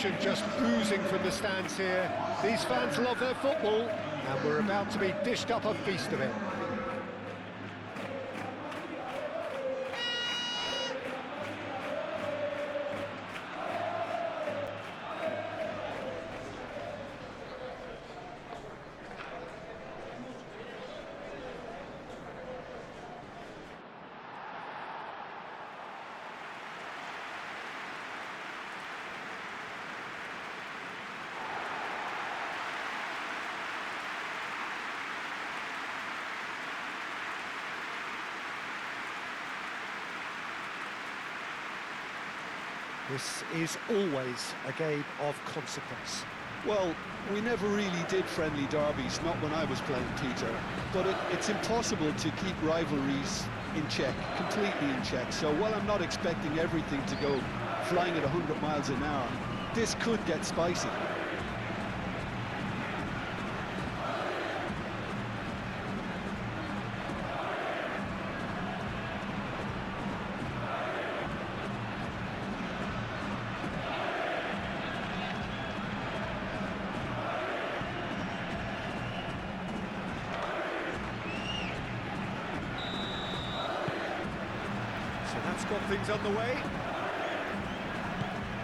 emotion just oozing from the stands here. These fans love their football, and we're about to be dished up a feast of it. This is always a game of consequence. Well, we never really did friendly derbies, not when I was playing, Peter. But it's impossible to keep rivalries in check, completely in check. So while I'm not expecting everything to go flying at 100 miles an hour, this could get spicy. That's got things underway.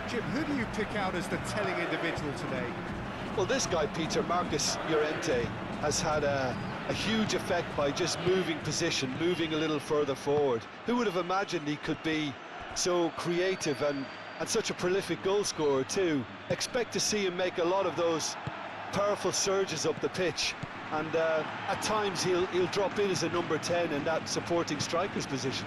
Jim, who do you pick out as the telling individual today? Well, this guy, Peter, Marcus Llorente, has had a huge effect by just moving position, moving a little further forward. Who would have imagined he could be so creative and such a prolific goal scorer too? Expect to see him make a lot of those powerful surges up the pitch, and at times he'll drop in as a number 10 in that supporting striker's position.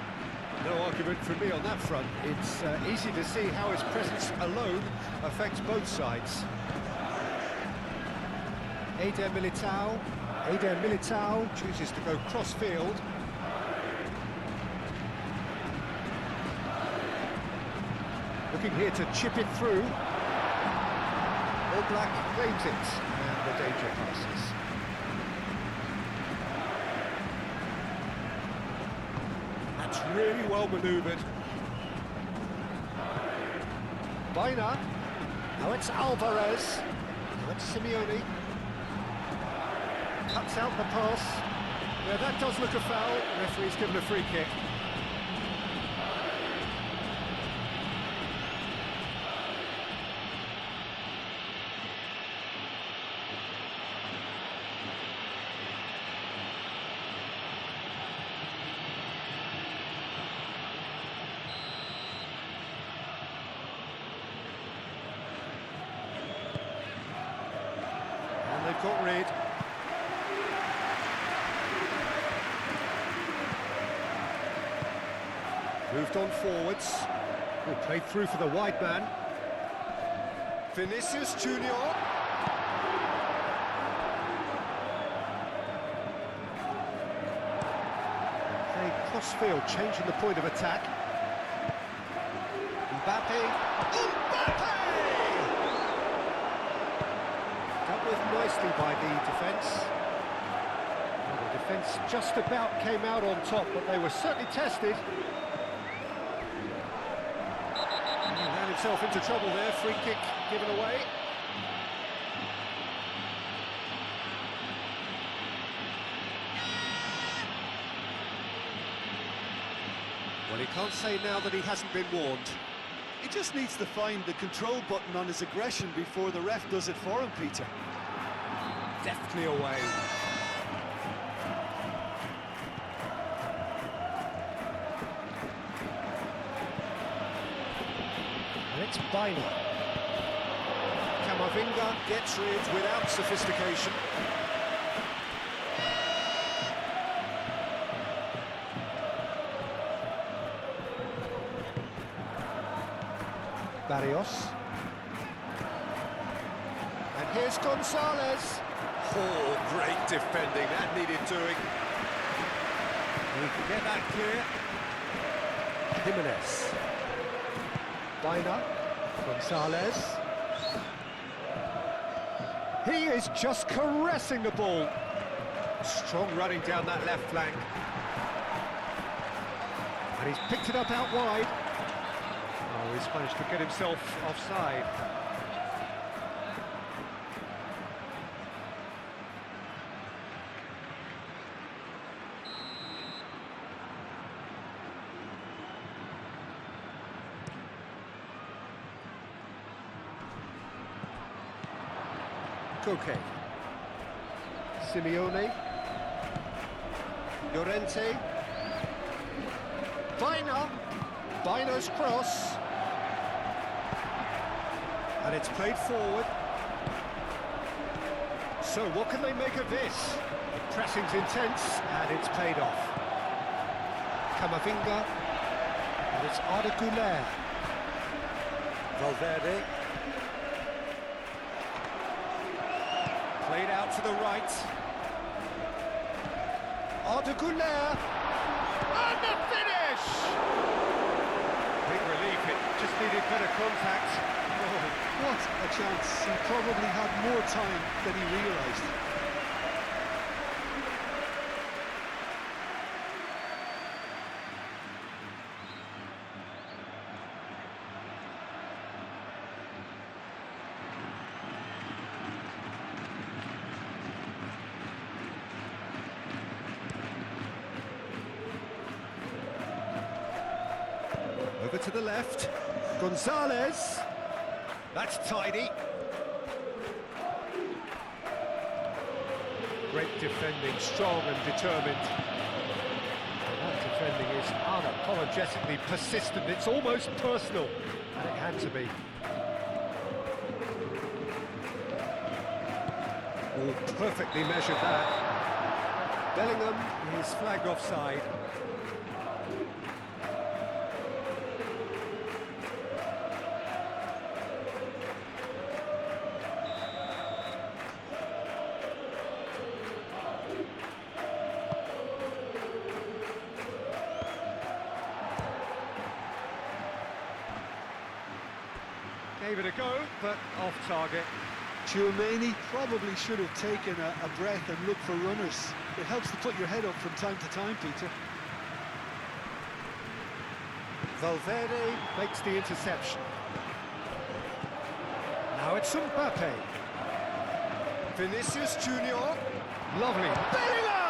No argument from me on that front. It's easy to see how his presence alone affects both sides. Eder Militao chooses to go cross-field. Looking here to chip it through. All Black claims it, and the danger passes. That's really well manoeuvred. Baina. Now it's Alvarez. Now it's Simeone. Cuts out the pass. Yeah, that does look a foul. Referee's given a free kick. And they've got rid. Moved on forwards. Oh, played through for the wide man. Vinicius Junior. Playing cross-field, changing the point of attack. Mbappe. Mbappe! Dealt with nicely by the defence. Well, the defence just about came out on top, but they were certainly tested. Ran himself into trouble there, free kick given away. Well, he can't say now that he hasn't been warned. He just needs to find the control button on his aggression before the ref does it for him, Peter. Deftly away. It's Baina. Camavinga gets rid without sophistication. Barrios. And here's Gonzalez. Oh, great defending, that needed doing. We can get that clear. Jimenez. Baina, Gonzalez. He is just caressing the ball. Strong running down that left flank. And he's picked it up out wide. Oh, he's managed to get himself offside. Koke. Simeone. Llorente. Baina. Baina's cross. And it's played forward. So what can they make of this? The pressing's intense and it's paid off. Camavinga. And it's Arda Güler. Valverde. Played out to the right. Arda Güler. And the finish! Big relief, it just needed better contact. Oh, What a chance. He probably had more time than he realised. over to the left. Gonzalez. That's tidy. Great defending, strong and determined. That defending is unapologetically persistent. It's almost personal, and it had to be. Oh, perfectly measured that. Bellingham is flagged offside. Gave it a go, but off target. Tchouaméni probably should have taken a breath and looked for runners. It helps to put your head up from time to time, Peter. Valverde makes the interception. Now it's Mbappe. Vinicius Junior. Lovely. Bellingham!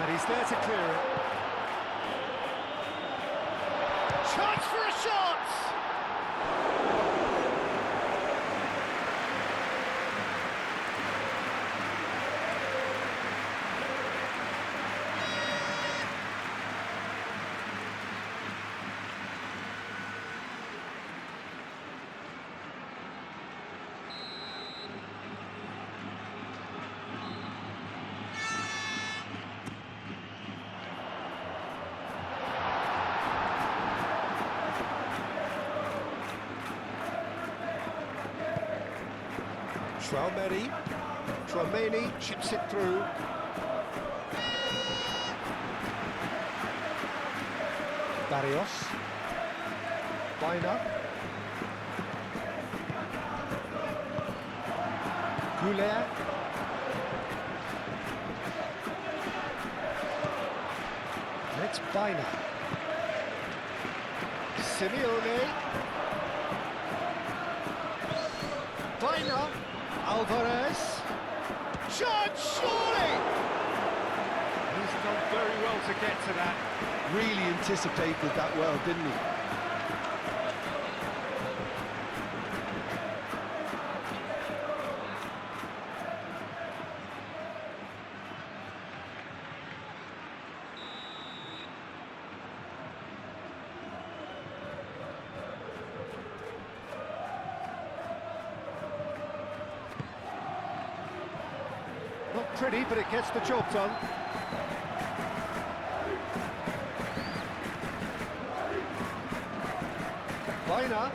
And he's there to clear it. Chance for a shot! Tchouaméni chips it through. Barrios. Baina. Güler. Next Baina. Simeone. Baina. Alvarez. Chance, surely! He's done very well to get to that. Really anticipated that well, didn't he? Not pretty, but it gets the job done. Baina.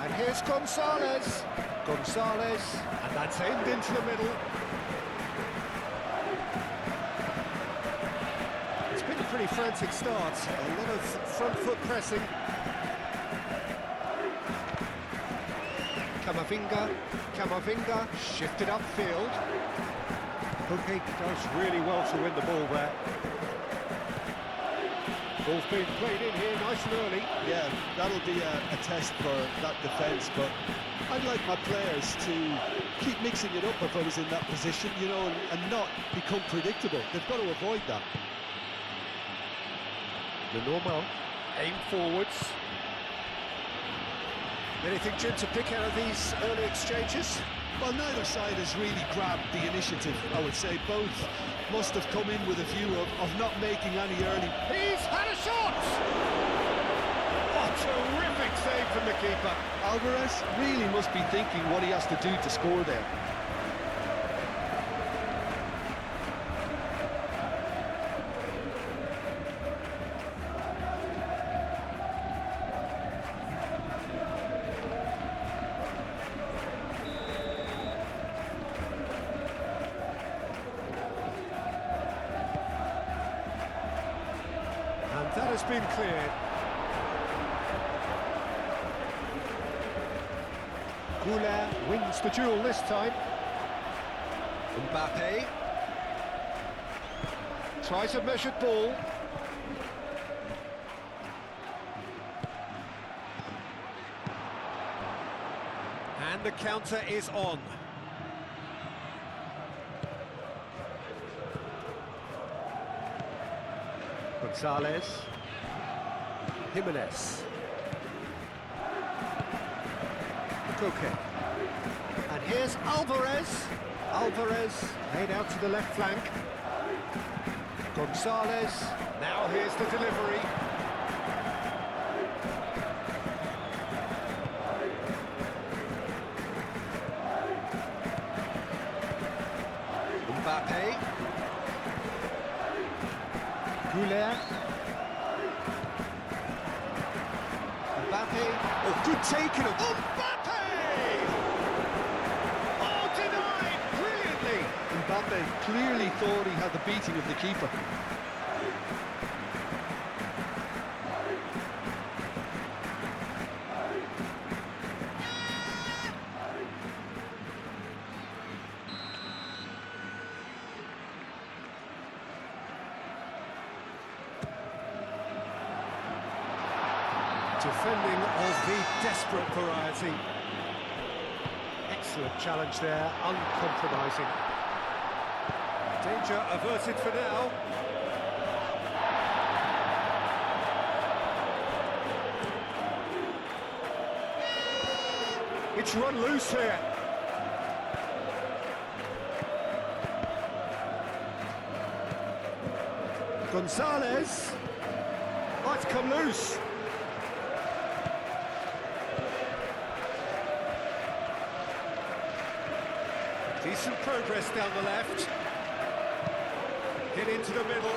And here's Gonzalez. Gonzalez, and that's aimed into the middle. It's been a pretty frantic start, a lot of front foot pressing. Camavinga shifted upfield. Cookie does really well to win the ball there. Ball's being played in here nice and early. Yeah, that'll be a test for that defence, but I'd like my players to keep mixing it up if I was in that position, you know, and not become predictable. They've got to avoid that. The normal aim forwards. Anything, Jim, to pick out of these early exchanges? Well, neither side has really grabbed the initiative, I would say. Both must have come in with a view of not making any early... He's had a shot! What a terrific save from the keeper. Alvarez really must be thinking what he has to do to score there. That has been cleared. Goulet wins the duel this time. Mbappe tries a measured ball. And the counter is on. Gonzalez, Jimenez, Koke, and here's Alvarez. Alvarez made out to the left flank. Gonzalez, now here's the delivery. Mbappe. Goulet. Mbappe. Oh, good taking of Mbappe! Oh, denied brilliantly. Mbappe clearly thought he had the beating of the keeper. Defending of the desperate variety. Excellent challenge there, uncompromising. Danger averted for now. It's run loose here. Gonzalez. Oh, it's come loose. Decent progress down the left. Hit into the middle.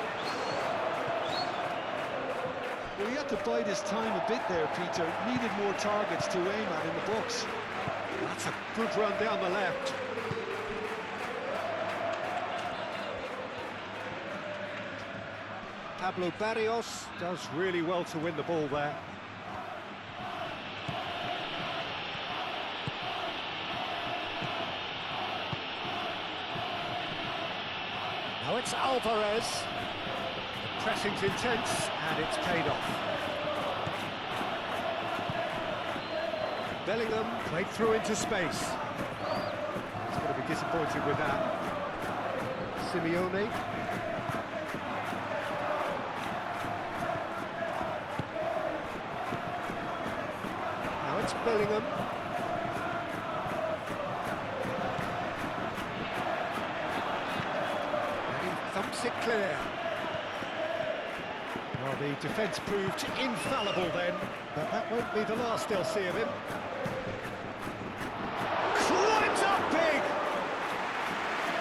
Well, he had to bide his time a bit there, Peter. Needed more targets to aim at in the box. That's a good run down the left. Pablo Barrios does really well to win the ball there. Now it's Alvarez. The pressing's intense and it's paid off. Bellingham played through into space. He's going to be disappointed with that. Simeone. Now it's Bellingham. Thumps it clear. Well, the defence proved infallible then, but that won't be the last they'll see of him. Climbs up big!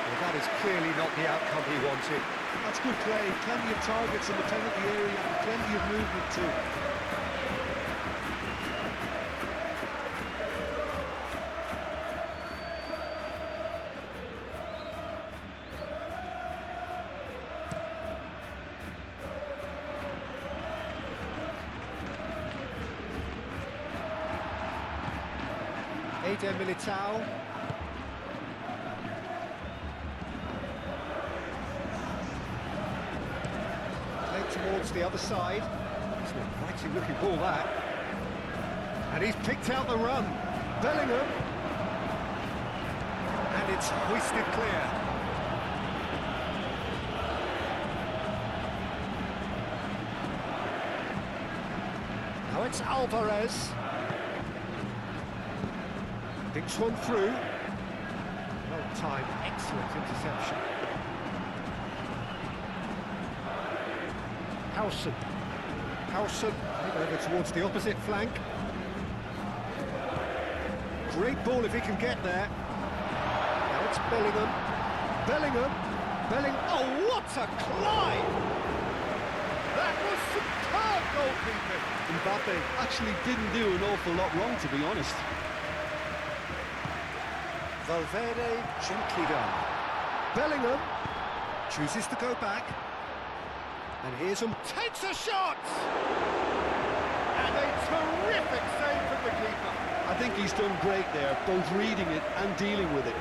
Well, that is clearly not the outcome he wanted. That's good play. Plenty of targets in the penalty area and plenty of movement too. Eder Militao. towards the other side. It's an inviting looking ball, that. And he's picked out the run. Bellingham. And it's hoisted clear. Now it's Alvarez. Thinks one through. Well timed, excellent interception. Howson over towards the opposite flank. Great ball if he can get there. Now it's Bellingham. Oh, what a climb! That was superb goalkeeping. Mbappe actually didn't do an awful lot wrong, to be honest. Valverde gently done. Bellingham chooses to go back. And here's him, takes a shot! And a terrific save from the keeper. I think he's done great there, both reading it and dealing with it.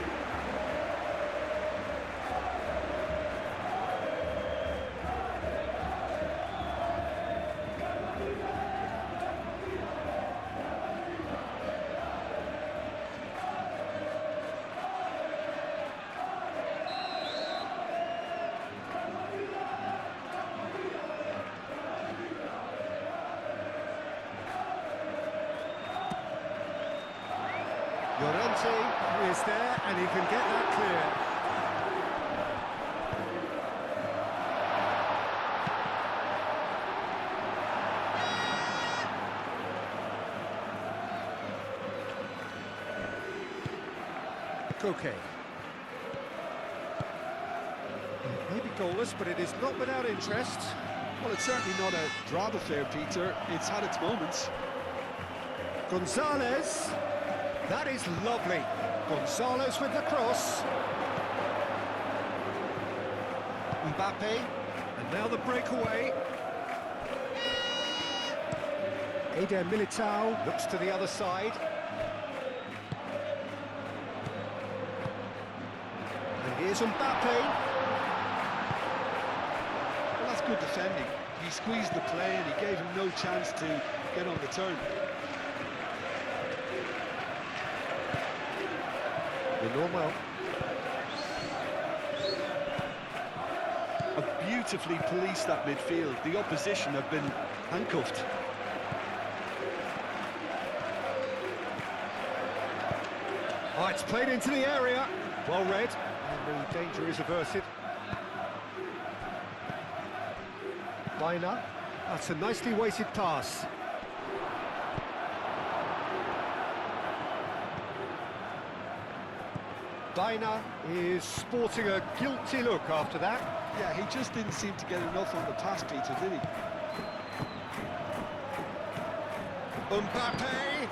Llorente is there, and he can get that clear. Koke. Maybe goalless, but it is not without interest. Well, it's certainly not a drab affair, Peter. It's had its moments. Gonzalez. That is lovely. Gonzalez with the cross. Mbappe. And now the breakaway. Eder Militao looks to the other side. And here's Mbappe. Well, that's good defending. He squeezed the play and he gave him no chance to get on the turn. Normal. Have beautifully policed that midfield. The opposition have been handcuffed. Oh, it's played into the area. Well read. And the danger is averted. Baina. That's a nicely weighted pass. Baina is sporting a guilty look after that. Yeah, he just didn't seem to get enough on the pass, Peter, did he? Mbappe!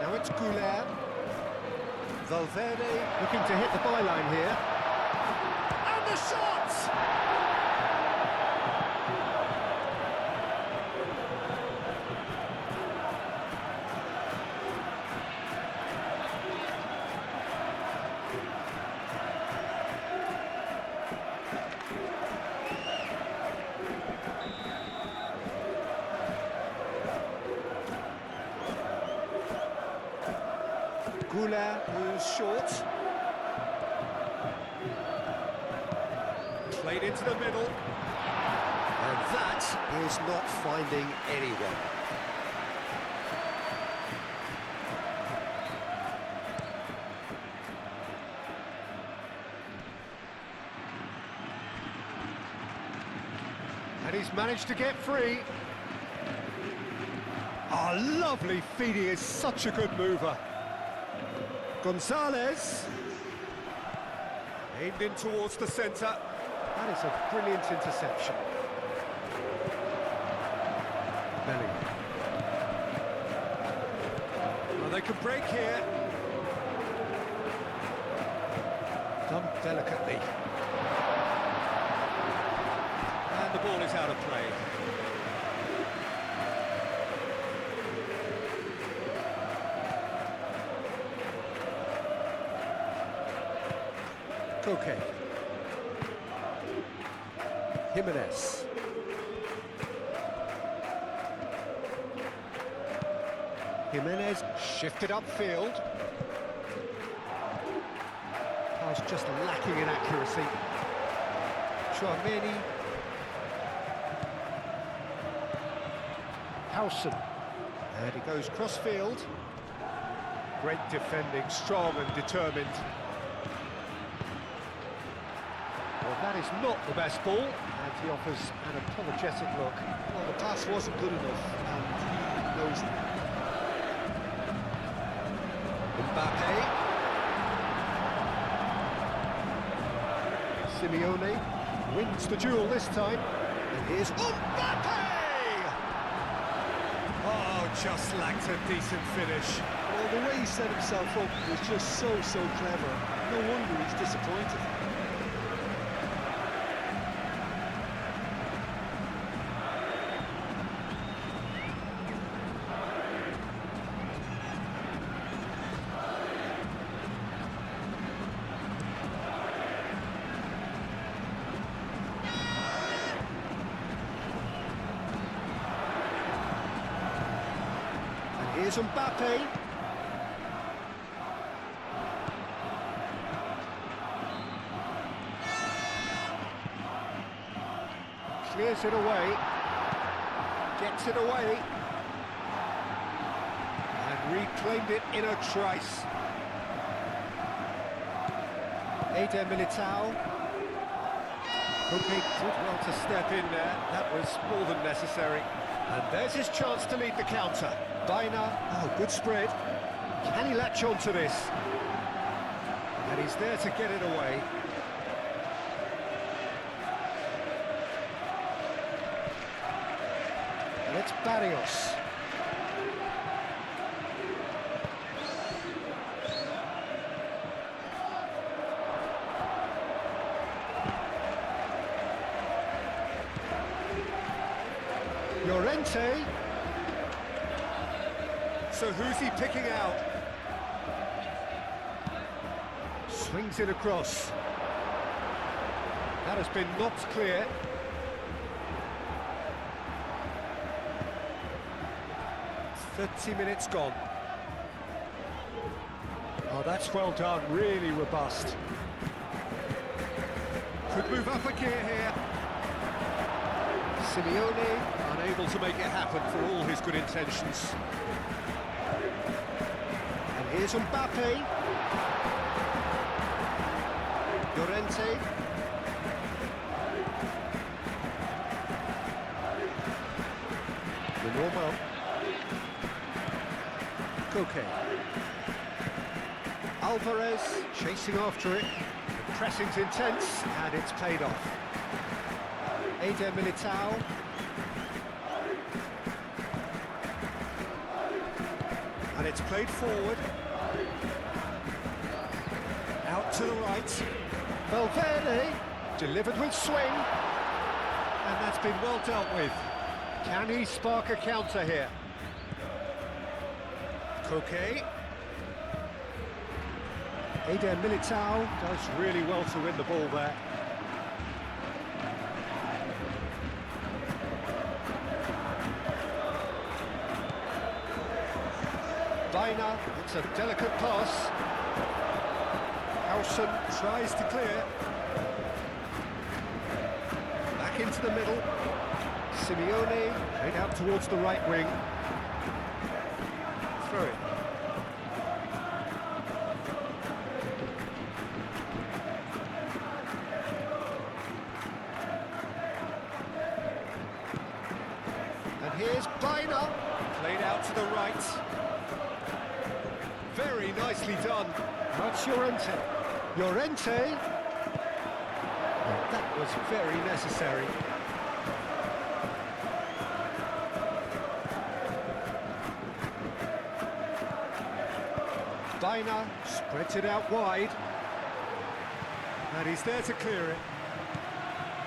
Now it's Goulet. Valverde looking to hit the byline here. And the shot! Goulet, who's short. Played into the middle. And that is not finding anyone. And he's managed to get free. Oh, lovely feed, he is such a good mover. Gonzalez. Aimed in towards the centre. That is a brilliant interception. Bellingham. Well, they could break here. Done delicately. And the ball is out of play. Koke. Jimenez. Jimenez shifted upfield. Pass just lacking in accuracy. Tchouaméni. Howson. And he goes cross-field. Great defending, strong and determined. Well, that is not the best ball, and he offers an apologetic look. Well, the pass wasn't good enough, and he knows it. Mbappe. Simeone wins the duel this time. And here's Mbappe! Oh, just lacked a decent finish. Well, the way he set himself up was just so clever. No wonder he's disappointed. Here's Mbappe. Clears it away. Gets it away. And reclaimed it in a trice. Eder Militao. Koke did well to step in there. That was more than necessary. And there's his chance to lead the counter. Baina, oh, good spread. Can he latch on to this? And he's there to get it away. And it's Barrios. Llorente. So who's he picking out? Swings it across. That has been knocked clear. "30 minutes gone. Oh, that's well done, really robust. Could move up a gear here. Simeone unable to make it happen for all his good intentions. And here's Mbappe. Llorente. The normal. Koke. Alvarez chasing after it. The pressing's intense, and it's paid off. Eder Militao. And it's played forward. Out to the right. Valverde delivered with swing. And that's been well dealt with. Can he spark a counter here? Koke. Eder Militao does really well to win the ball there. Baina, it's a delicate pass. Howson tries to clear. Back into the middle. Simeone played out towards the right wing. Throw it. And here's Baina, played out to the right. Very nicely done. That's Llorente. Llorente. Well, that was very necessary. Baina spreads it out wide. And he's there to clear it.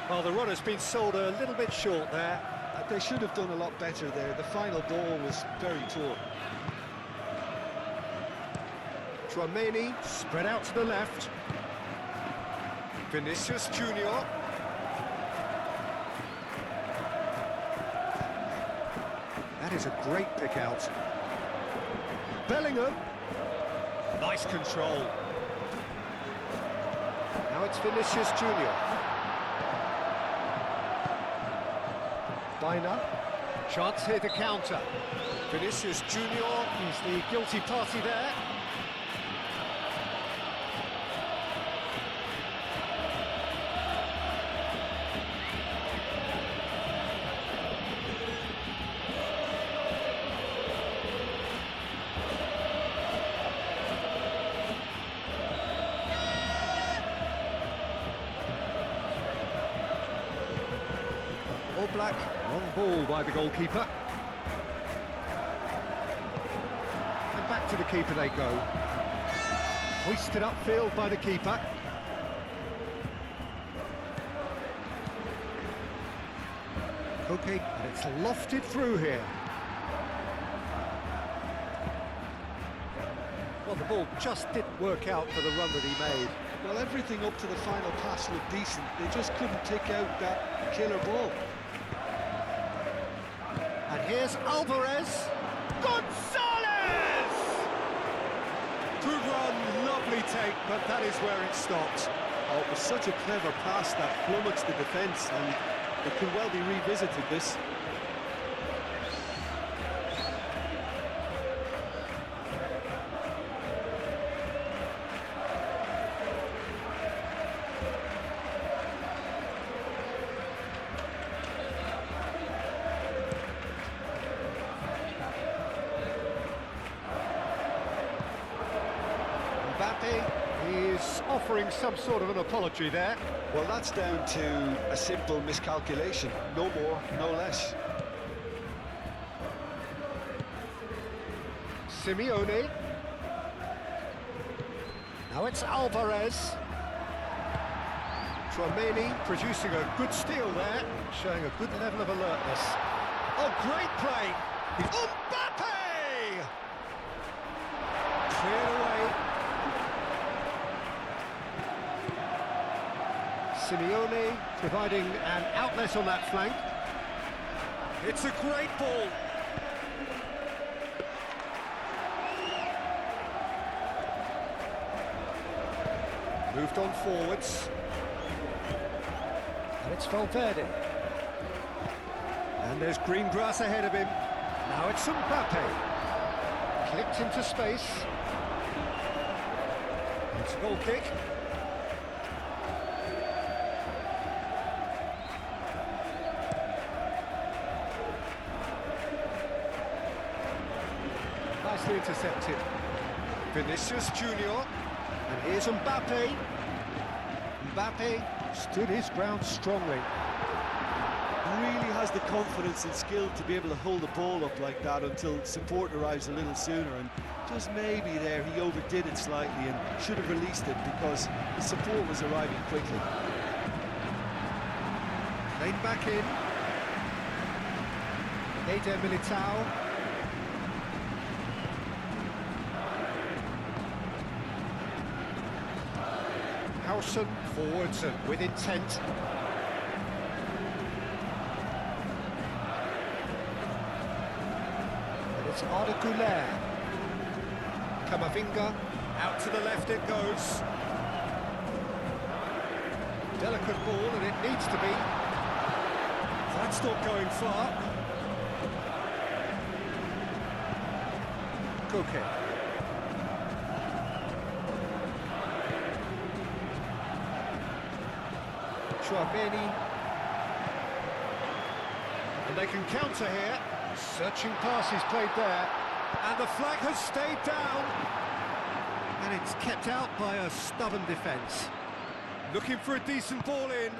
Well, the runner's been sold a little bit short there. They should have done a lot better there. The final ball was very poor. Tchouaméni spread out to the left. Vinicius Junior. That is a great pick out. Bellingham. Nice control. Now it's Vinicius Junior. Bina. Chance here to counter. Vinicius Junior is the guilty party there. All black, long ball by the goalkeeper. And back to the keeper they go. Hoisted upfield by the keeper. Okay, and it's lofted through here. Well, the ball just didn't work out for the run that he made. Well, everything up to the final pass looked decent. They just couldn't take out that killer ball. And here's Alvarez. Gonzalez! Good run, lovely take, but that is where it stopped. Oh, it was such a clever pass that flummoxed the defence, and it could well be revisited, this. Mbappe is offering some sort of an apology there. Well, that's down to a simple miscalculation. No more, no less. Simeone. Now it's Alvarez. Tchouameni producing a good steal there, showing a good level of alertness. Oh, great play! Mbappe! Cleared away. Simeone providing an outlet on that flank. It's a great ball. Moved on forwards. And it's Valverde. And there's green grass ahead of him. Now it's Mbappe. Clipped into space. It's a goal kick. Nicely intercepted. Vinicius Junior. And here's Mbappe. Mbappe stood his ground strongly. Really has the confidence and skill to be able to hold the ball up like that until support arrives a little sooner, and just maybe there he overdid it slightly and should have released it because the support was arriving quickly. Played back in. Eder Militao. Howson forwards and with intent. And it's Arda Güler. Camavinga, out to the left it goes. Delicate ball, and it needs to be. That's not going far. Koke. Tchouameni. And they can counter here. Searching passes played there. And the flag has stayed down. And it's kept out by a stubborn defence. Looking for a decent ball in.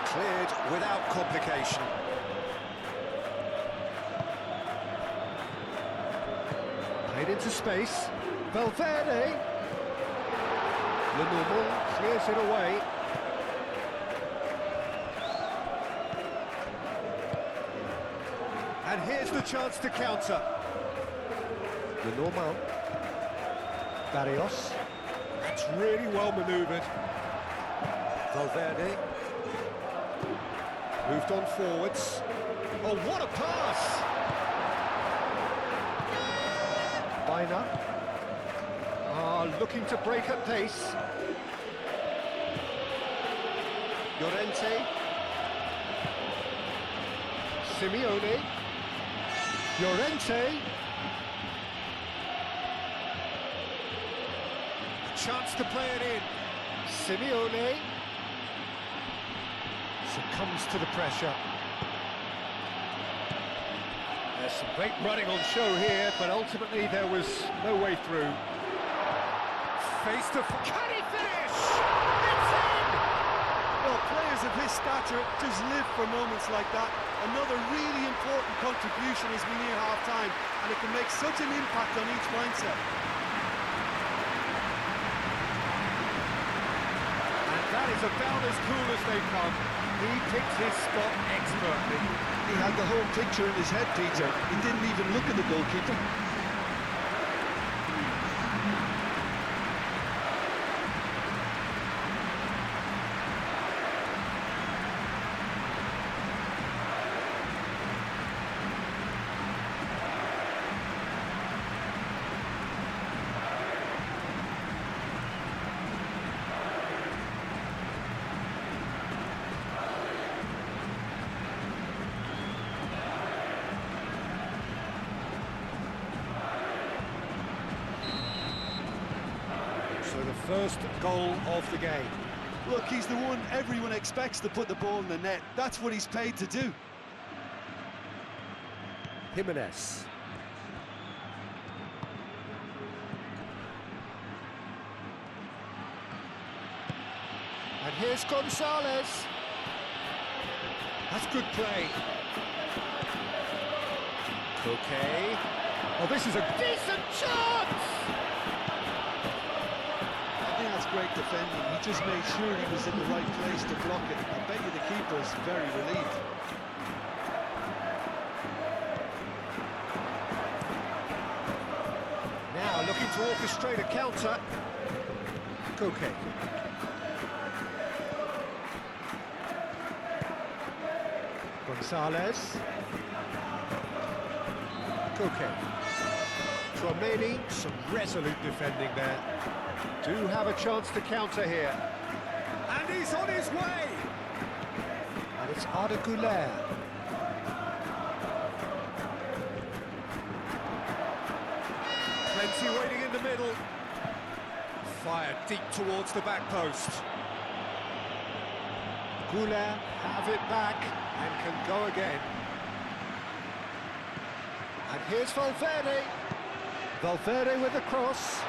Cleared without complication. Played into space. Valverde. Lenormand clears it away. And here's the chance to counter. Lenormand. Barrios. That's really well manoeuvred. Valverde. Moved on forwards. Oh, what a pass! Reina. Looking to break at pace. Llorente. Simeone. Llorente. A chance to play it in. Simeone. Succumbs to the pressure. There's some great running on show here, but ultimately there was no way through. Face to... Can he finish? It's in! Well, players of his stature just live for moments like that. Another really important contribution as we near half-time, and it can make such an impact on each mindset. And that is about as cool as they come. He picked his spot expertly. He had the whole picture in his head, Peter. He didn't even look at the goalkeeper. So the first goal of the game. Look, he's the one everyone expects to put the ball in the net. That's what he's paid to do. Jimenez. And here's Gonzalez. That's good play. Okay. Oh, this is a decent chance! I think that's great defending. He just made sure he was in the right place to block it. I bet you the keeper's very relieved. Now looking to orchestrate a counter. Okay. Gonzalez. Okay. Tchouaméni, some resolute defending there. Do have a chance to counter here. And he's on his way! And it's Arda Güler. Plenty waiting in the middle. Fired deep towards the back post. Güler have it back and can go again. And here's Valverde. Valverde with the cross.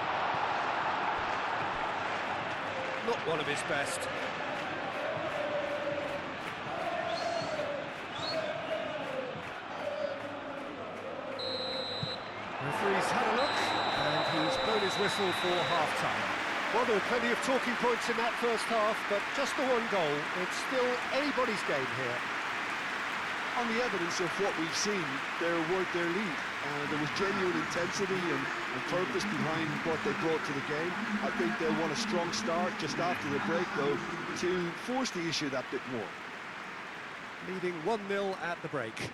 Not one of his best. Referee's had a look, and he's blown his whistle for half-time. Well, there were plenty of talking points in that first half, but just the one goal. It's still anybody's game here. On the evidence of what we've seen, they're worth their lead. There was genuine intensity and purpose behind what they brought to the game. I think they'll want a strong start just after the break, though, to force the issue that bit more. Leading 1-0 at the break.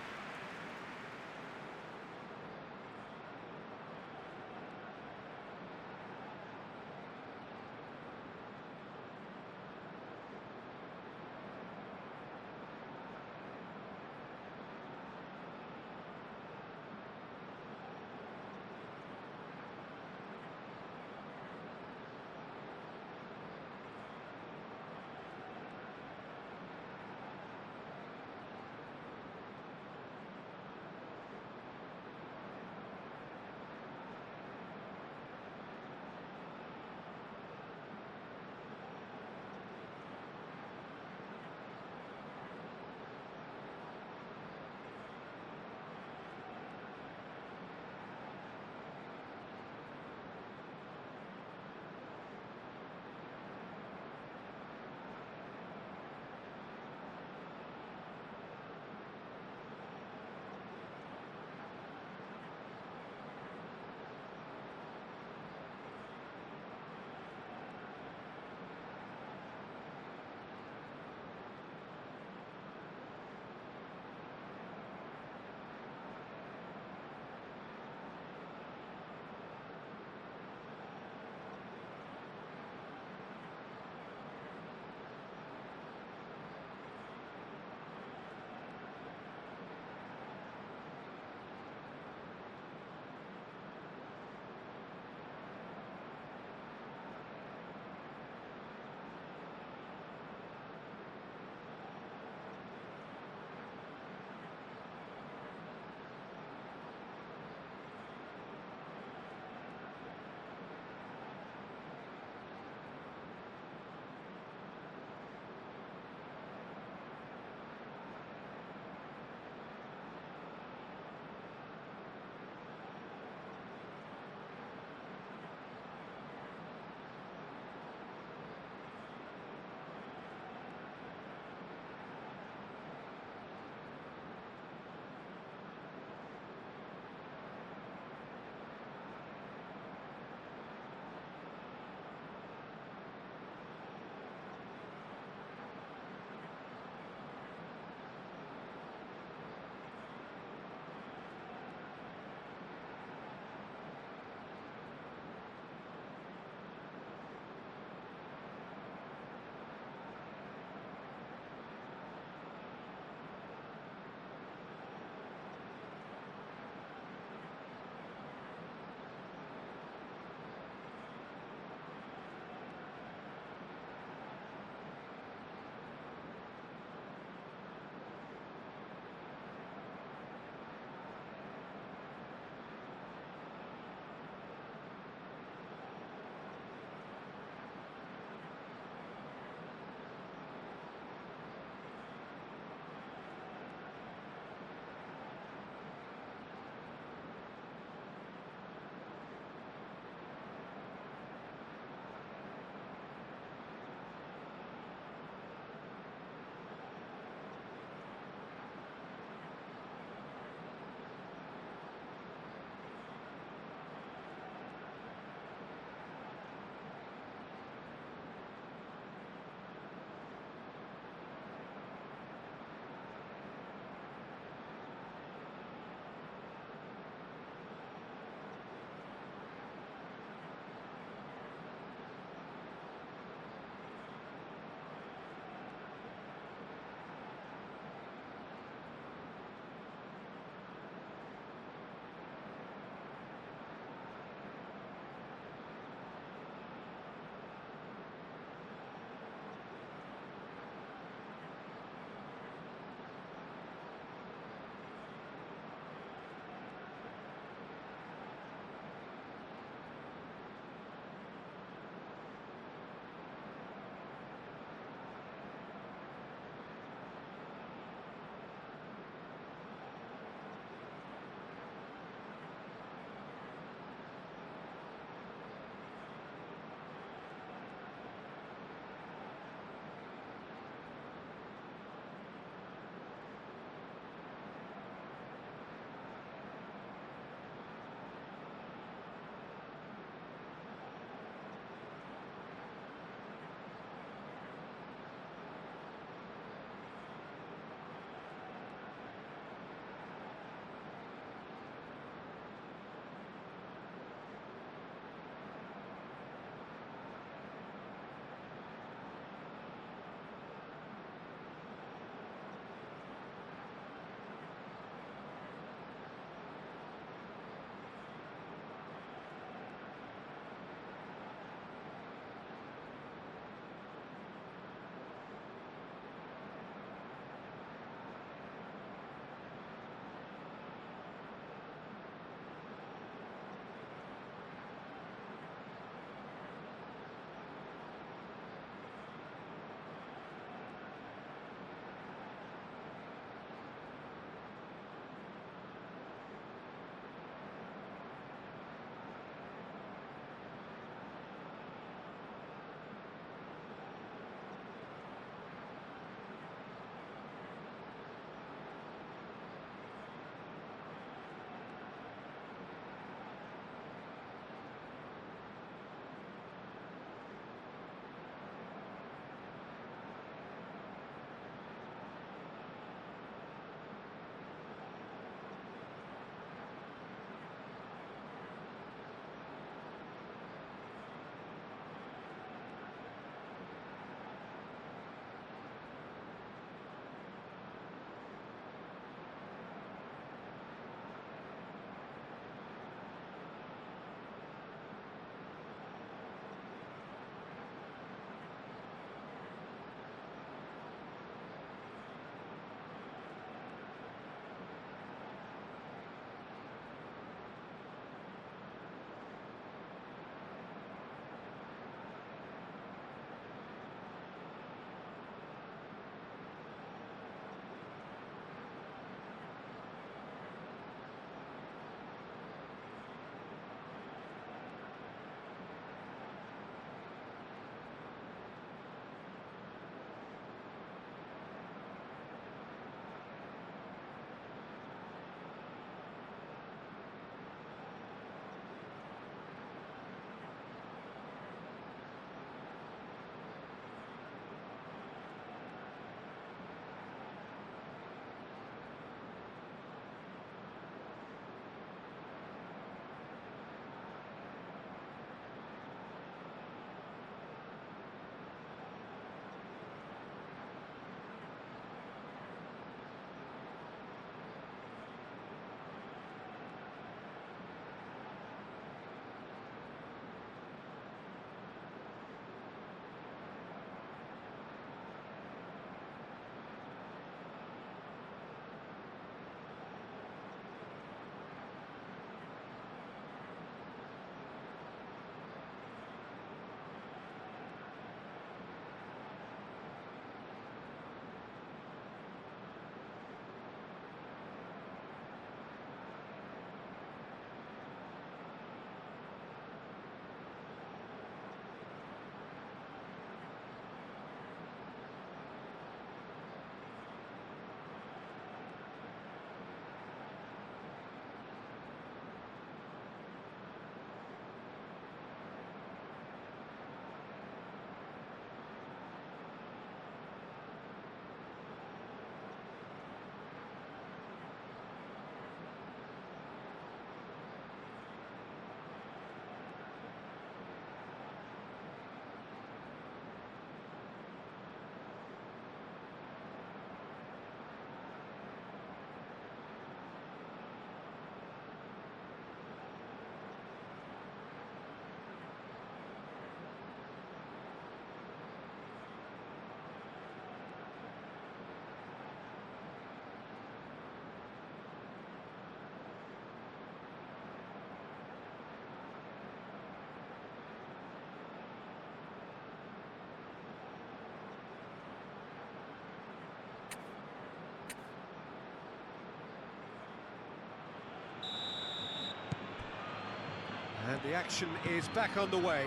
The action is back underway.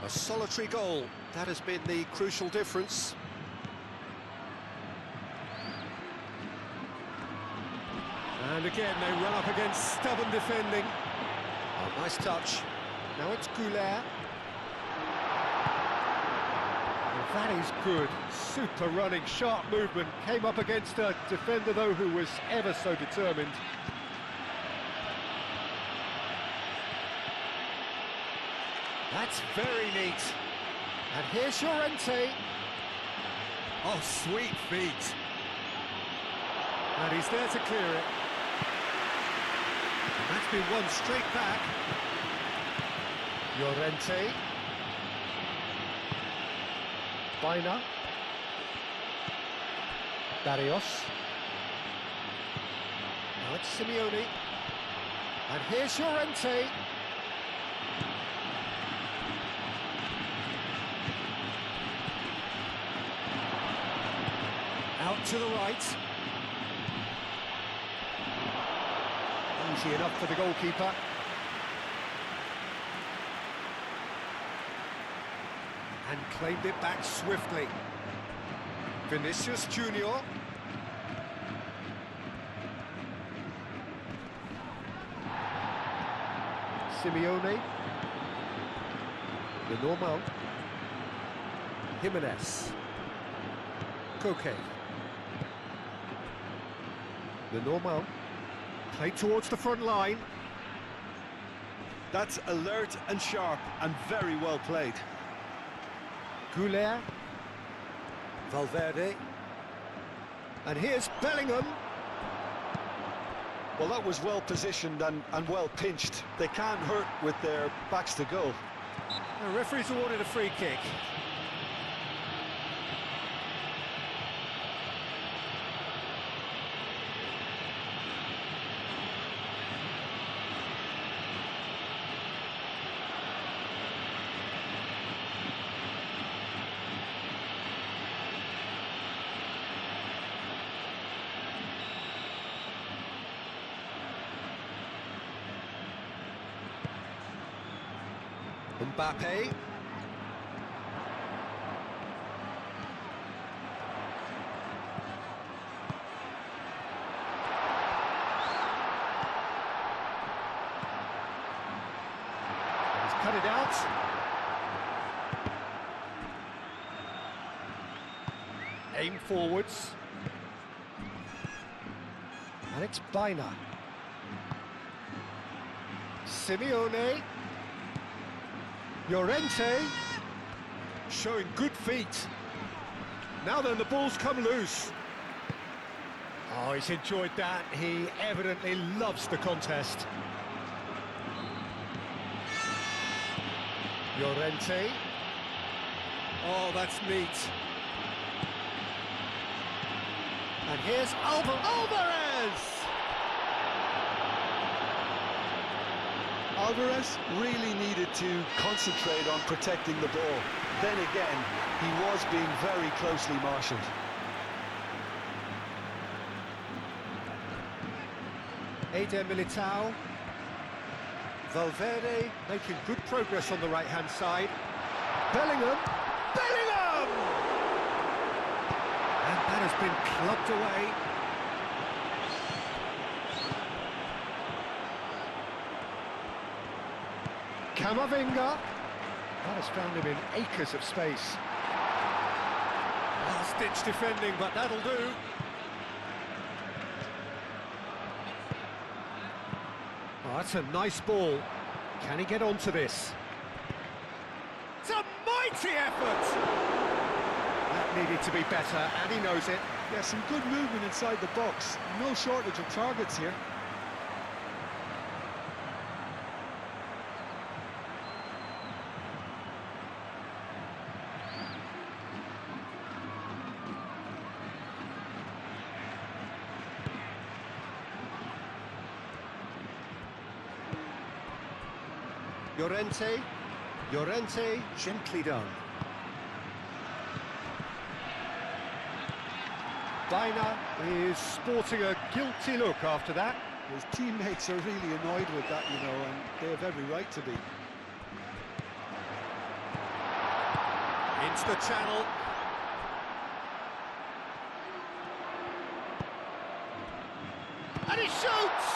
A solitary goal, that has been the crucial difference. And again, they run up against stubborn defending. Oh, nice touch. Now it's Goulet. Well, that is good. Super running, sharp movement. Came up against a defender, though, who was ever so determined. That's very neat. And here's Llorente. Oh, sweet feet. And he's there to clear it. And that's been won straight back. Llorente. Baina. Barrios. Now it's Simeone. And here's Llorente. Out to the right. Easy enough for the goalkeeper. And claimed it back swiftly. Vinicius Junior. Simeone. The normal. Jimenez. Koke. The normal. Played towards the front line. That's alert and sharp and very well played. Goulet. Valverde. And here's Bellingham. Well, that was well positioned and well pinched. They can't hurt with their backs to goal. The referee's awarded a free kick. Mbappe. He's cut it out. Aim forwards. And it's Baina. Simeone. Llorente, showing good feet. Now then, the ball's come loose. Oh, he's enjoyed that. He evidently loves the contest. Llorente. Oh, that's neat. And here's Alvarez! Alvarez really needed to concentrate on protecting the ball. Then again, he was being very closely marshalled. Eder Militao. Valverde making good progress on the right-hand side. Bellingham! Bellingham! And that has been clubbed away. Camavinga. That has found him in acres of space. Last-ditch defending, but that'll do. Oh, that's a nice ball. Can he get onto this? It's a mighty effort! That needed to be better, and he knows it. Yeah, some good movement inside the box. No shortage of targets here. Llorente, gently done. Baina is sporting a guilty look after that. His teammates are really annoyed with that, you know, and they have every right to be. Into the channel. And he shoots!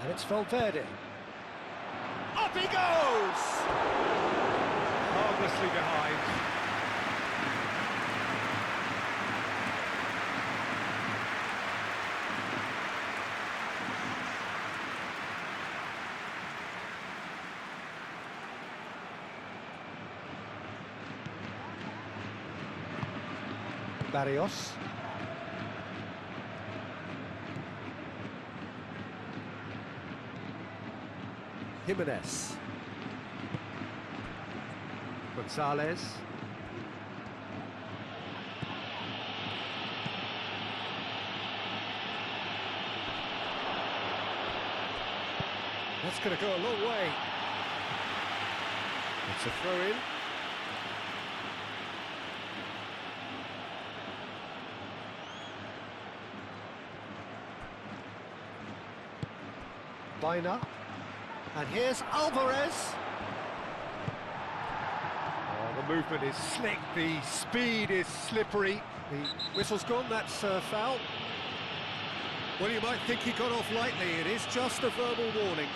And it's Valverde. Up he goes! Harmlessly behind. Barrios. Jimenez. Gonzalez. That's going to go a long way. It's a throw-in. Baena. And here's Alvarez. Oh, the movement is slick, the speed is slippery. The whistle's gone, that's foul. Well, you might think he got off lightly, it is just a verbal warning.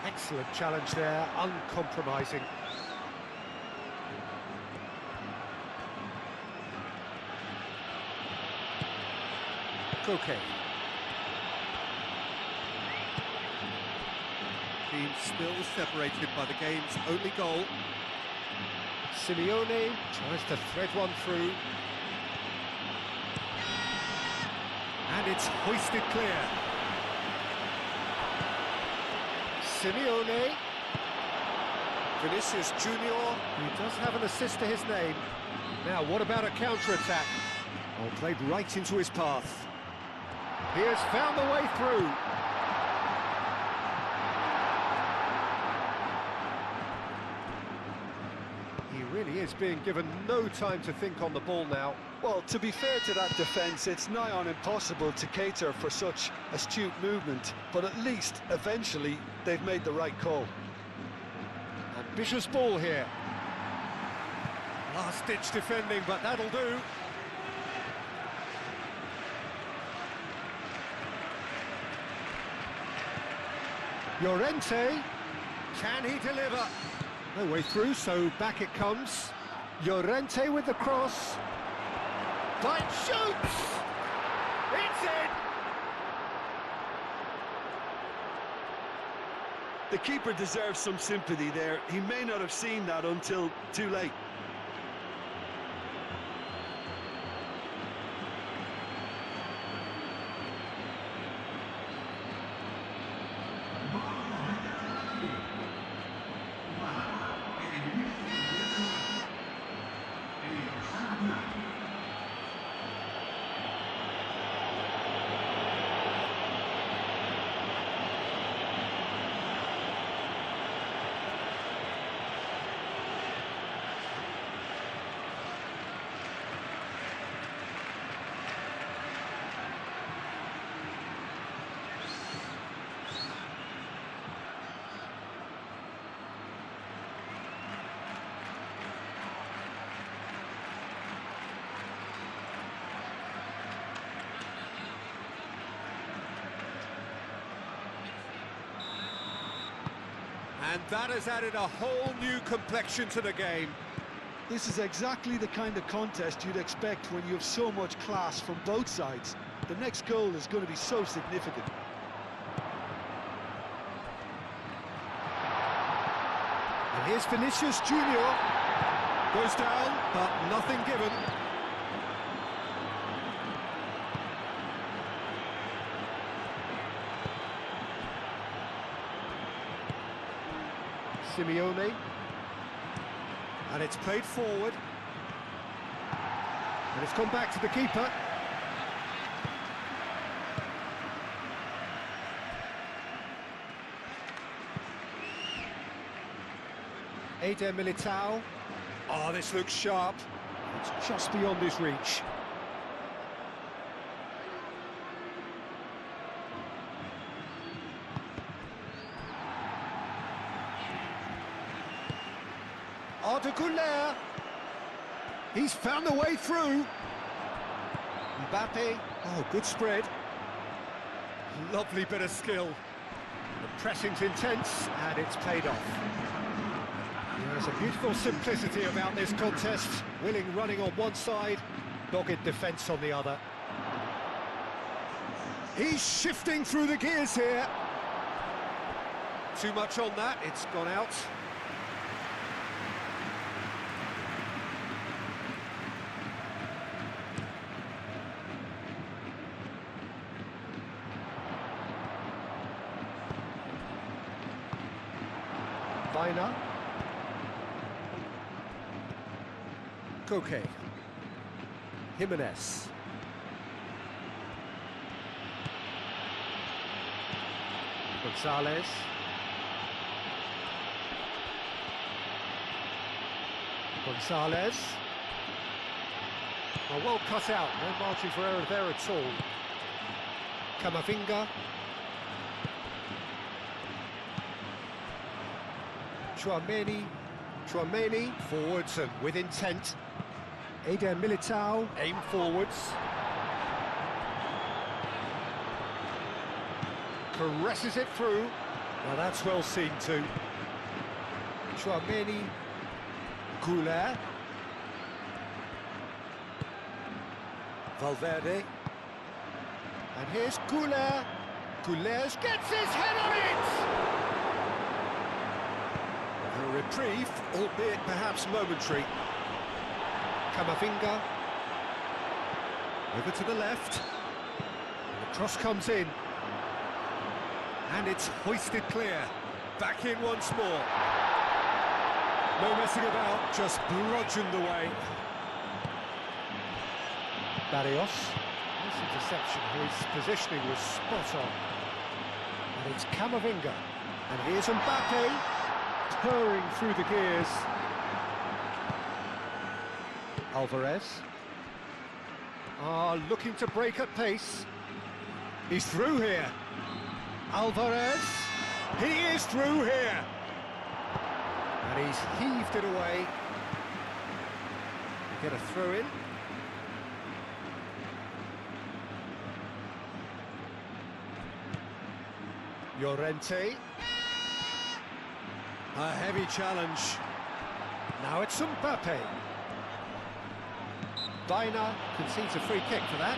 Excellent challenge there, uncompromising. Koke. Team still separated by the game's only goal. Simeone tries to thread one through. And it's hoisted clear. Simeone. Vinicius Junior, he does have an assist to his name. Now, what about a counter-attack? Oh, played right into his path. He has found the way through. He really is being given no time to think on the ball now. Well, to be fair to that defence, it's nigh on impossible to cater for such astute movement, but at least, eventually, they've made the right call. Ambitious ball here. Last-ditch defending, but that'll do. Llorente, can he deliver? No way through, so back it comes. Llorente with the cross. Blind shoots! It's in! The keeper deserves some sympathy there. He may not have seen that until too late. And that has added a whole new complexion to the game. This is exactly the kind of contest you'd expect when you have so much class from both sides. The next goal is going to be so significant. And here's Vinicius Junior. Goes down, but nothing given. Simeone. And it's played forward. And it's gone back to the keeper. Eder Militao. Oh, this looks sharp. It's just beyond his reach. Arda Güler. He's found the way through. Mbappe. Oh, good spread. Lovely bit of skill. The pressing's intense, and it's paid off. There's a beautiful simplicity about this contest. Willing running on one side, dogged defence on the other. He's shifting through the gears here. Too much on that, it's gone out. Vina. Koke. Jimenez. Gonzalez. Gonzalez. Oh, well cut out, no margin for error there at all. Camavinga. Chouameni, forwards and with intent. Eder Militao, aim forwards. Caresses it through. Well, that's well seen too. Chouameni, Güler. Valverde. And here's Güler. Güler gets his head on it! A reprieve, albeit perhaps momentary. Camavinga. Over to the left. And the cross comes in. And it's hoisted clear. Back in once more. No messing about, just bludgeoned away. Barrios. Nice interception, his positioning was spot on. And it's Camavinga. And here's Mbappe. Purring through the gears. Alvarez. Looking to break at pace. He's through here. Alvarez. He is through here. And he's heaved it away. Get a throw in. Llorente. A heavy challenge. Now it's Mbappe. Vina concedes a free kick for that.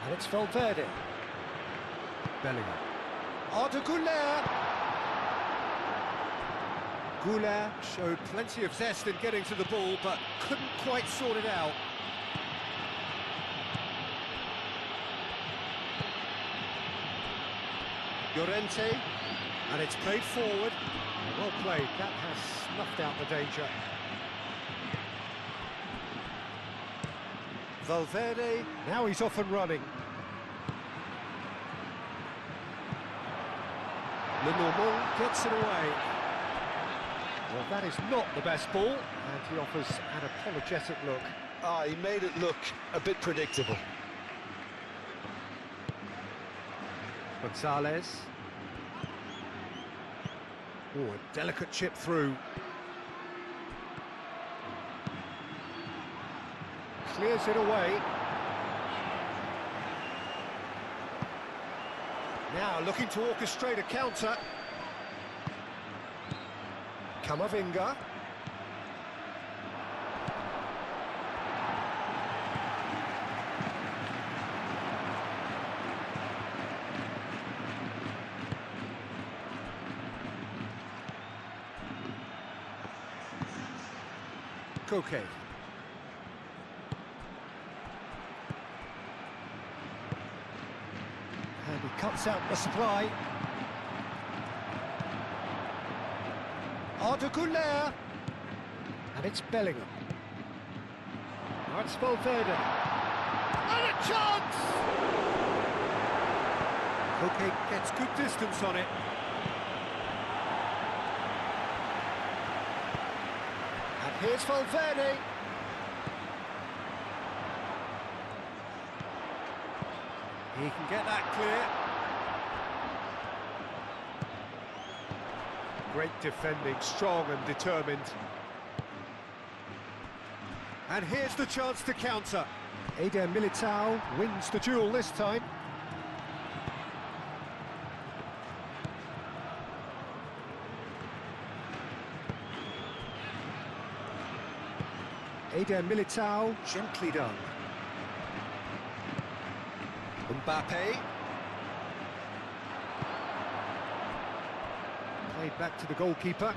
And it's Valverde. Bellingham. Arda Güler. Güler showed plenty of zest in getting to the ball, but couldn't quite sort it out. Llorente. And it's played forward. Well played, that has snuffed out the danger. Valverde, now he's off and running. Lenormand gets it away. Well, that is not the best ball, and he offers an apologetic look. He made it look a bit predictable. Gonzalez. Oh, a delicate chip through. Clears it away. Now looking to orchestrate a counter. Camavinga. Koke. And he cuts out the supply. Arda, and it's Bellingham. Now it's Valverde. And a chance! Koke gets good distance on it. And here's Valverde. He can get that clear. Great defending, strong and determined. And here's the chance to counter. Eder Militao wins the duel this time. Eder Militao, gently done. Mbappe. Played back to the goalkeeper.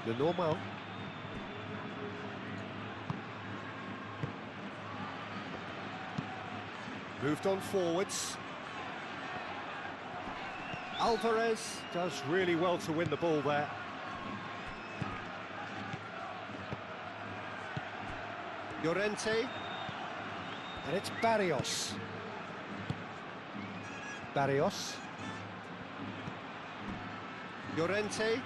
Lenormand. Moved on forwards. Alvarez does really well to win the ball there. Llorente. And it's Barrios. Barrios. Llorente.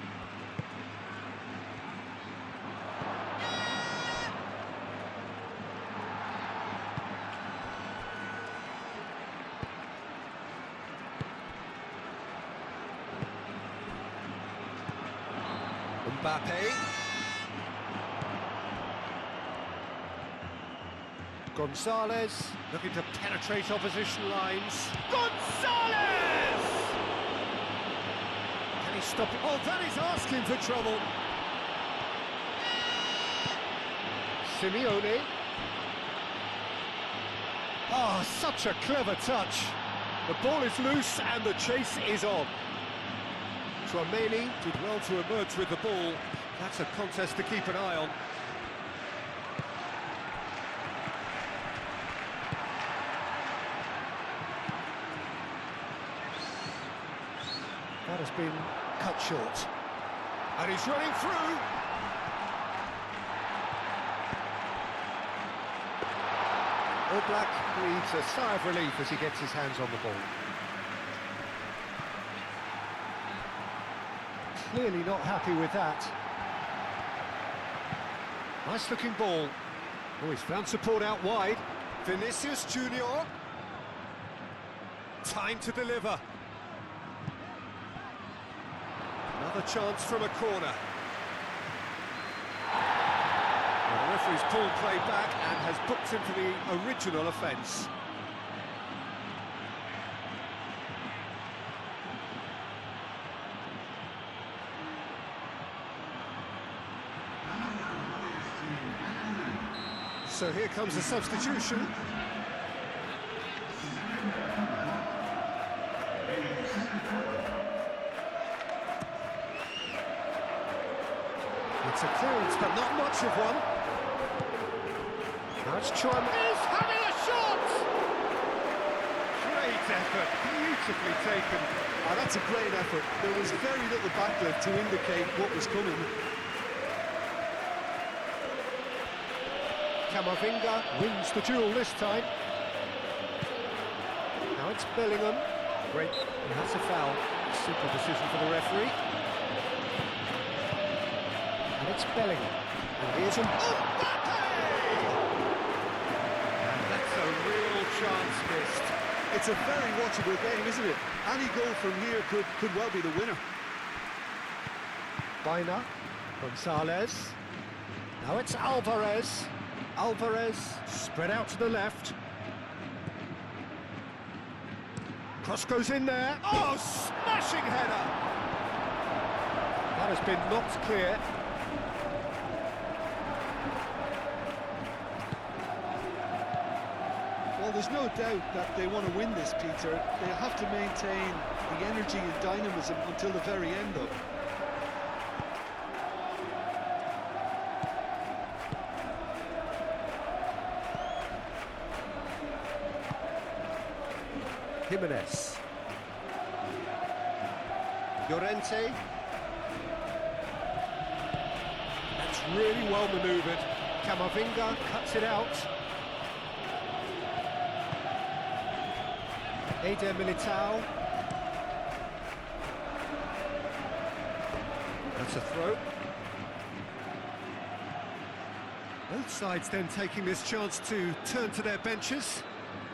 Mbappe. Gonzalez looking to penetrate opposition lines. Gonzalez! Can he stop it? Oh, that is asking for trouble. Simeone. Oh, such a clever touch. The ball is loose and the chase is on. Tchouameni did well to emerge with the ball. That's a contest to keep an eye on. That has been cut short. And he's running through. Oblak breathes a sigh of relief as he gets his hands on the ball. Clearly not happy with that. Nice looking ball. Oh, he's found support out wide. Vinicius Junior. Time to deliver. Another chance from a corner. Well, the referee's pulled play back and has booked him for the original offence. So here comes the substitution. It's a clearance, but not much of one. Now it's Chouameni. He's having a shot! Great effort, beautifully taken. Ah, that's a great effort. There was very little backlift to indicate what was coming. Camavinga wins the duel this time. Now it's Bellingham. Great, and that's a foul. Simple decision for the referee. And it's Bellingham. And here's Mbappe! And that's a real chance missed. It's a very watchable game, isn't it? Any goal from here could well be the winner. Baina. Gonzalez. Now it's Alvarez. Alvarez spread out to the left. Cross goes in there. Oh, smashing header! That has been knocked clear. Well, there's no doubt that they want to win this, Peter. They'll have to maintain the energy and dynamism until the very end, though. Jimenez. Llorente. That's really well manoeuvred. Camavinga cuts it out. Eder Militao. That's a throw. Both sides then taking this chance to turn to their benches.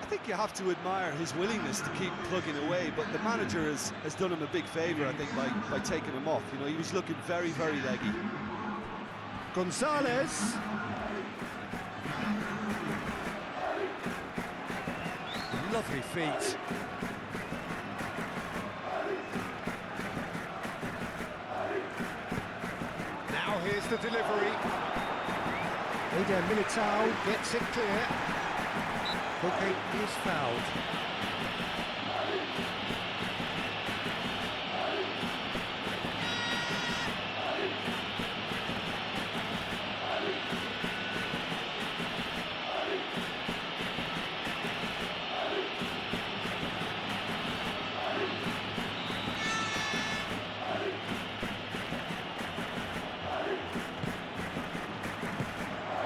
I think you have to admire his willingness to keep plugging away, but the manager has done him a big favour, I think, by taking him off. You know, he was looking very, very leggy. Gonzalez. Lovely feet. Now here's the delivery. Eder Militao gets it clear. Koke is fouled.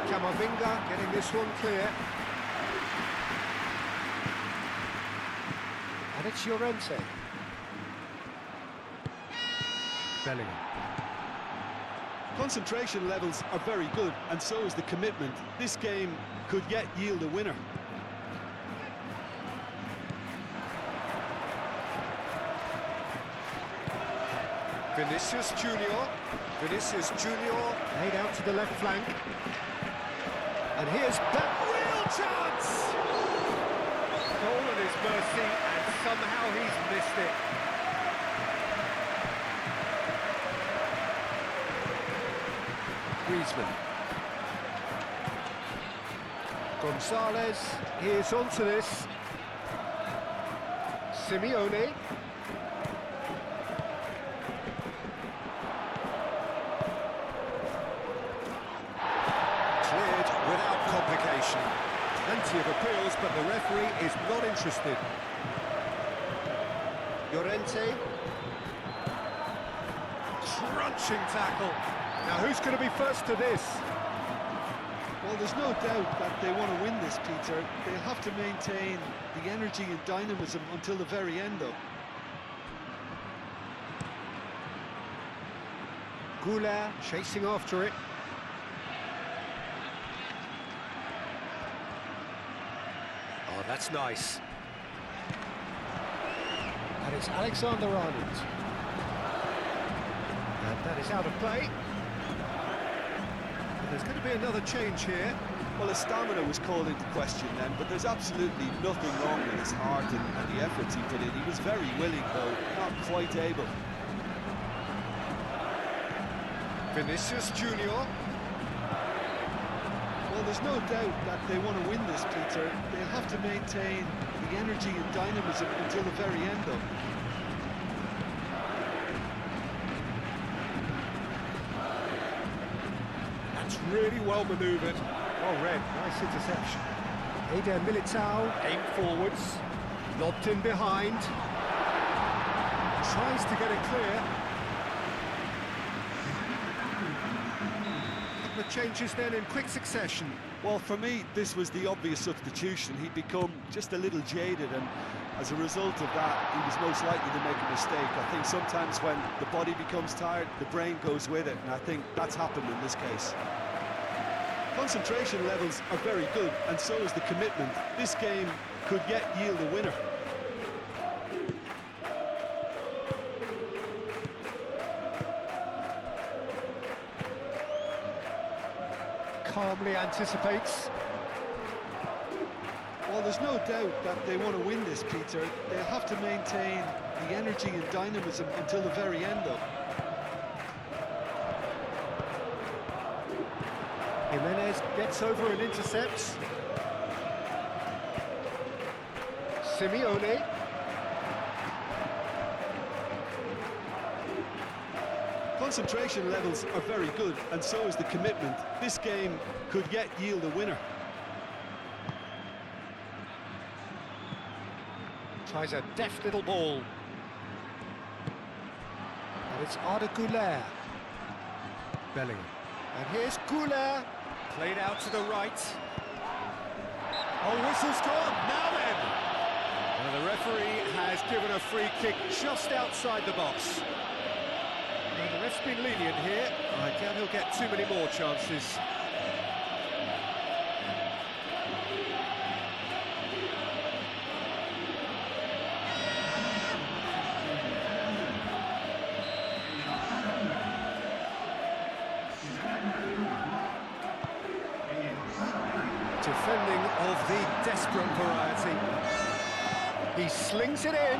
Camavinga getting this one clear. And it's Llorente. Bellingham. Concentration levels are very good, and so is the commitment. This game could yet yield a winner. Vinicius Junior. Vinicius Junior laid out to the left flank. And here's that real chance! Goal at his mercy, and somehow he's missed it. Griezmann. Gonzalez, here's onto this. Simeone. Cleared without complication. Plenty of appeals, but the referee is not interested. Llorente. Crunching tackle. Now who's going to be first to this? Well, there's no doubt that they want to win this, Peter. They'll have to maintain the energy and dynamism until the very end, though. Goulart chasing after it. Oh, that's nice. And it's Alexander-Arnold. And that is out of play. And there's going to be another change here. Well, his stamina was called into question then, but there's absolutely nothing wrong with his heart and the efforts he put in. He was very willing, though, not quite able. Vinicius Junior. Well, there's no doubt that they want to win this, Peter. They'll have to maintain the energy and dynamism until the very end, though. That's really well manoeuvred. Well read, nice interception. Eder Militao, aim forwards, lobbed in behind. Tries to get it clear. Couple of changes then in quick succession. Well, for me, this was the obvious substitution. He'd become just a little jaded, and as a result of that, he was most likely to make a mistake. I think sometimes when the body becomes tired, the brain goes with it, and I think that's happened in this case. Concentration levels are very good, and so is the commitment. This game could yet yield a winner. Calmly anticipates. Well, there's no doubt that they want to win this, Peter. They have to maintain the energy and dynamism until the very end, though. Jimenez gets over and intercepts. Simeone. Concentration levels are very good, and so is the commitment. This game could yet yield a winner. Tries a deft little ball. And it's Arda Güler. Bellingham. And here's Güler. Played out to the right. Oh, whistle's gone. Now then. And the referee has given a free kick just outside the box. And the ref's been lenient here. I doubt he'll get too many more chances. Defending of the desperate variety. He slings it in.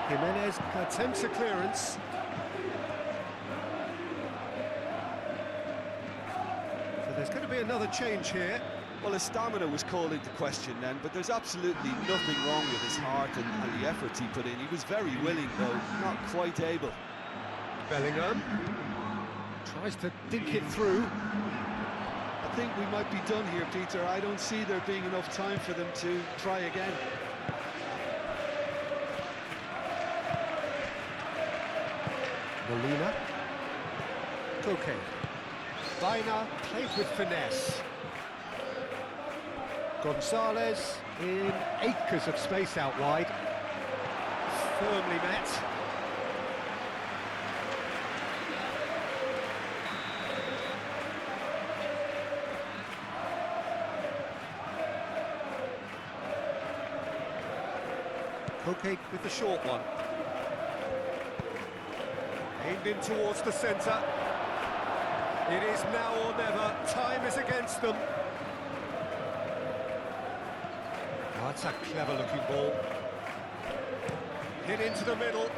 Jimenez attempts a clearance. So there's going to be another change here. Well, his stamina was called into question then, but there's absolutely nothing wrong with his heart and the efforts he put in. He was very willing, though, not quite able. Bellingham tries to dink it through. I think we might be done here, Peter. I don't see there being enough time for them to try again. Molina. Okay. Baina played with finesse. Gonzalez in acres of space out wide. Firmly met. Koke with the short one. Aimed in towards the centre. It is now or never. Time is against them. Oh, that's a clever-looking ball. Hit into the middle.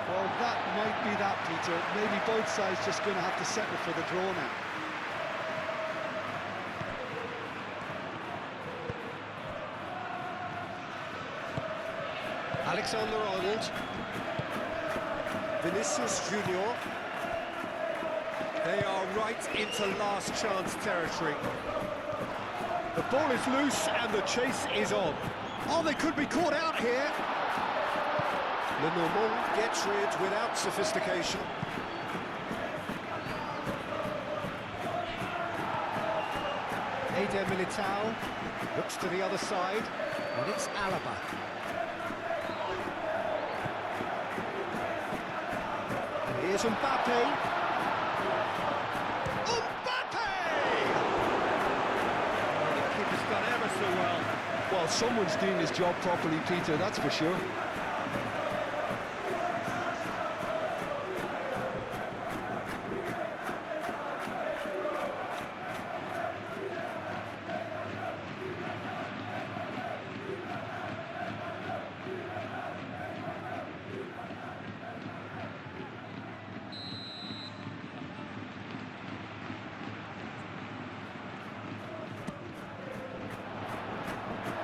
Well, that might be that, Peter. Maybe both sides just going to have to settle for the draw now. Alexander-Arnold. Vinicius Junior. They are right into last chance territory. The ball is loose and the chase is on. Oh, they could be caught out here. Lenormand gets rid without sophistication. Eder Militao looks to the other side, and it's Alaba. Here's Mbappe. Mbappe! The keeper's done ever so well. Well, someone's doing his job properly, Peter, that's for sure.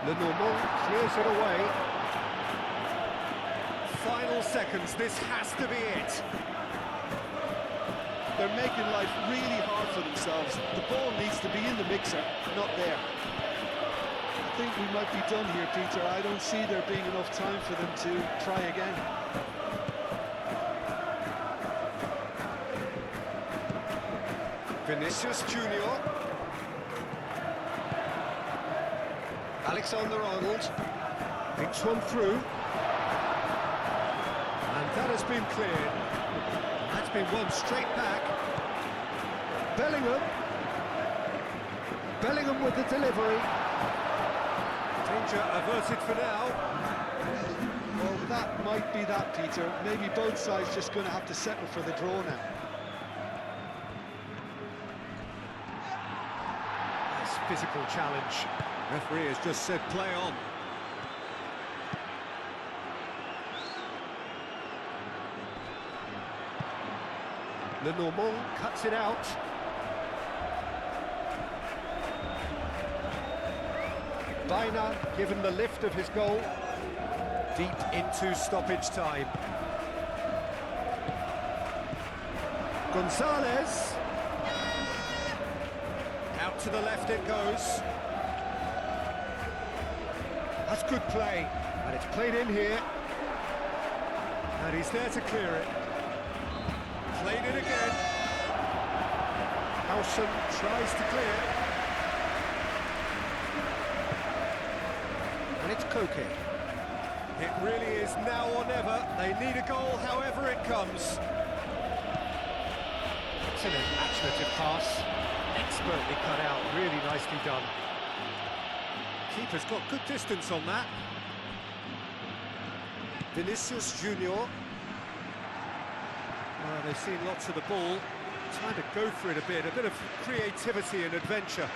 Lenormand clears it away. Final seconds, this has to be it. They're making life really hard for themselves. The ball needs to be in the mixer, not there. I think we might be done here, Peter. I don't see there being enough time for them to try again. Vinicius Junior. Alexander-Arnold thinks one through, and that has been cleared. That's been one straight back. Bellingham with the delivery. Danger averted for now. Well, that might be that, Peter. Maybe both sides just going to have to settle for the draw now. physical challenge. Referee has just said play on. Lenormand cuts it out. Baina given the lift of his goal. Deep into stoppage time. Gonzalez. Out to the left it goes. That's good play. And it's played in here. And he's there to clear it. Played it again. Howson tries to clear. And it's Koke. It really is now or never. They need a goal however it comes. It's an imaginative pass. Expertly cut out, really nicely done. Keeper's got good distance on that. Vinicius Junior. They've seen lots of the ball. Trying to go for it a bit of creativity and adventure.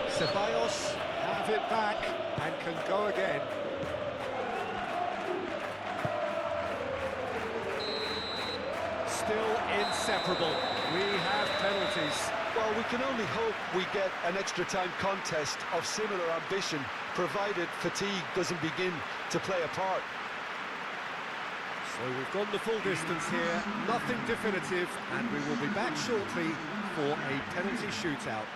Ceballos have it back and can go again. Still inseparable. We have penalties. Well, we can only hope we get an extra time contest of similar ambition, provided fatigue doesn't begin to play a part. So we've gone the full distance here, nothing definitive, and we will be back shortly for a penalty shootout.